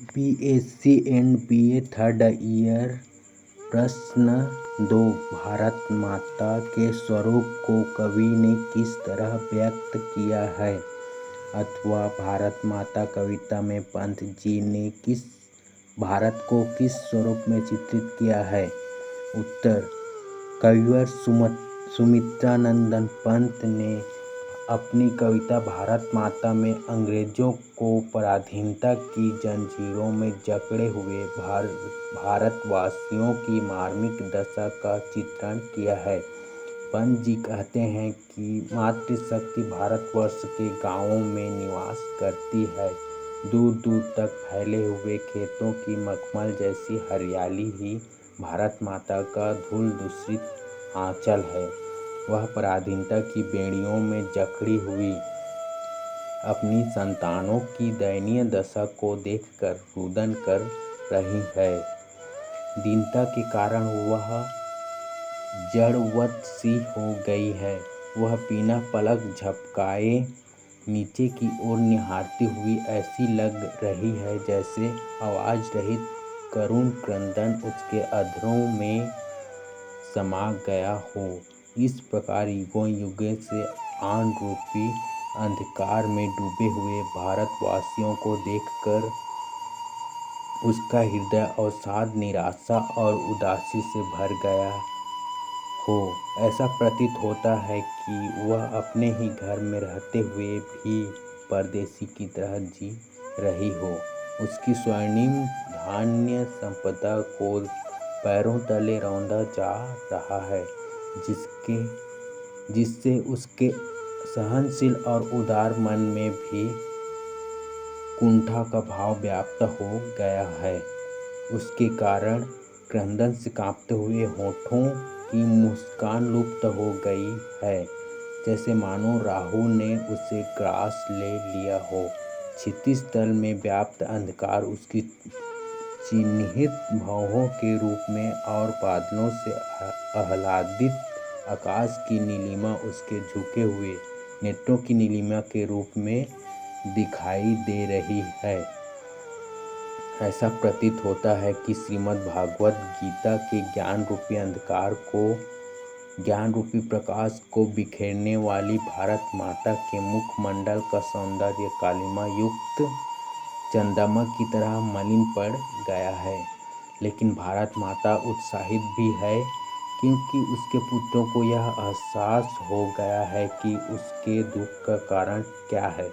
BSc and BA third year. प्रश्न 2। भारत माता के स्वरूप को कवि ने किस तरह व्यक्त किया है? अथवा भारत माता कविता में पंत जी ने भारत को किस स्वरूप में चित्रित किया है? उत्तर। कविवर सुमित्रानंद पंत ने अपनी कविता भारत माता में अंग्रेजों को पराधीनता की जंजीरों में जकड़े हुए भारतवासियों की मार्मिक दशा का चित्रण किया है। पंत जी कहते हैं कि मातृशक्ति भारतवर्ष के गांवों में निवास करती है। दूर दूर तक फैले हुए खेतों की मखमल जैसी हरियाली ही भारत माता का धूल दूषित आंचल है। वह पराधीनता की बेड़ियों में जकड़ी हुई अपनी संतानों की दयनीय दशा को देखकर रुदन कर रही है। दीनता के कारण वह जड़वत सी हो गई है। वह बिना पलक झपकाए नीचे की ओर निहारती हुई ऐसी लग रही है जैसे आवाज रहित करुण क्रंदन उसके अधरों में समा गया हो। इस प्रकार युगों युगों से आन रूपी अंधकार में डूबे हुए भारतवासियों को देखकर उसका हृदय अवसाद, निराशा और उदासी से भर गया हो। ऐसा प्रतीत होता है कि वह अपने ही घर में रहते हुए भी परदेसी की तरह जी रही हो। उसकी स्वर्णिम धान्य संपदा को पैरों तले रौंदा जा रहा है, जिससे उसके सहनशील और उदार मन में भी कुंठा का भाव व्याप्त हो गया है। उसके कारण क्रंदन से कांपते हुए होठों की मुस्कान लुप्त हो गई है, जैसे मानो राहु ने उसे ग्रास ले लिया हो। क्षितिज तल में व्याप्त अंधकार उसकी चिन्हित भौहों के रूप में और बादलों से आह्लादित आकाश की नीलिमा उसके झुके हुए नेत्रों की नीलिमा के रूप में दिखाई दे रही है। ऐसा प्रतीत होता है कि श्रीमद् भागवत गीता के ज्ञान रूपी अंधकार को, ज्ञान रूपी प्रकाश को बिखेरने वाली भारत माता के मुखमंडल का सौंदर्य कालिमा युक्त चंद्रमा की तरह मलिन पड़ गया है। लेकिन भारत माता उत्साहित भी है, क्योंकि उसके पुत्रों को यह एहसास हो गया है कि उसके दुख का कारण क्या है।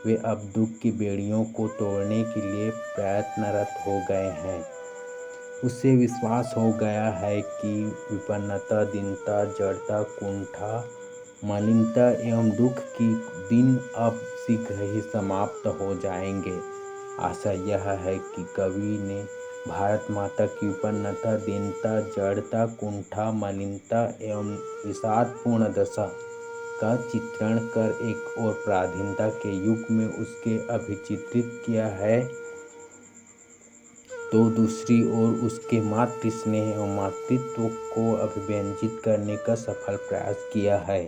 वे अब दुख की बेड़ियों को तोड़ने के लिए प्रयत्नरत हो गए हैं। उसे विश्वास हो गया है कि विपन्नता, दीनता, जड़ता, कुंठा, मलिनता एवं दुख की दिन अब शीघ्र ही समाप्त हो जाएंगे। आशा यह है कि कवि ने भारत माता की विपन्नता, दीनता, जड़ता, कुंठा, मलिनता एवं विषादपूर्ण दशा का चित्रण कर एक ओर पराधीनता के युग में उसके अभिचित्रित किया है, तो दूसरी ओर उसके मातृ स्नेह एवं मातृत्व को अभिव्यंजित करने का सफल प्रयास किया है।